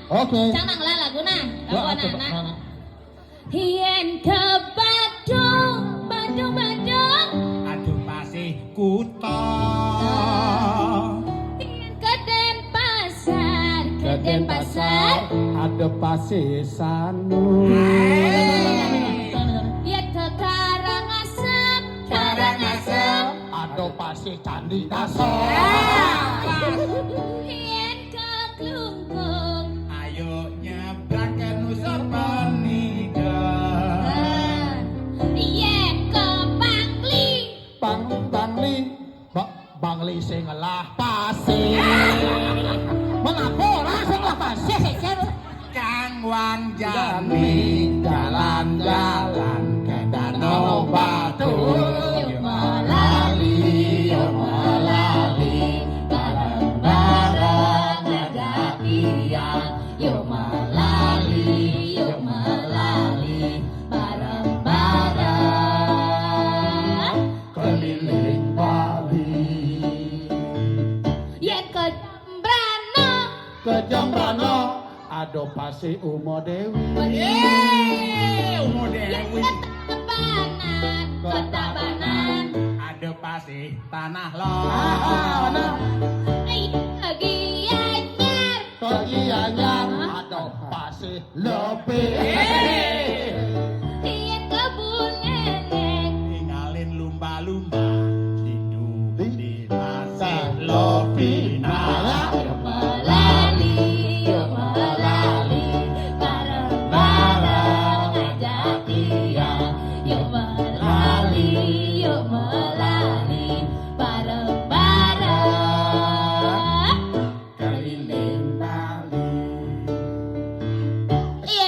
Oke. Canang lah laguna. Wah, Lagu coba, anak-anak. mana? Yen ke Bandung, Bandung, Bandung. Aduh pasih kuto. Yen ke Denpasar, ke Denpasar. Ada pasir sanu. Yen ke Karangasem, Karangasem. Ada pasir candi daso. Yen ke Klungkung. Ayo nyebrang ke Nusa Penida. Yen ke Bangli. Bangli. Bangli sing lah pasir. Mengapa orang sing lah pasir? Kang Wang Jani jalan-jalan ke Danau Batu. Yuk melali, bareng-bareng ada tiang. Yuk melali, bareng-bareng. Keliling Bali. Yen ke Jembrana. Ke Jambrana ada pasir Umo Dewi. Umo Dewi. Yen ke Tabanan, ke Tabanan. Ada pasih tanah Ah, lo. Yen ke Gianyar. Ke Gianyar ada pasir lebih. Yen ke Buleleng. Tinggalin lumba-lumba hidup di pasir Lovina. Yuk melali, bareng-bareng ajak tiang. Yuk melali, bareng-bareng. Keliling Bali. Iya.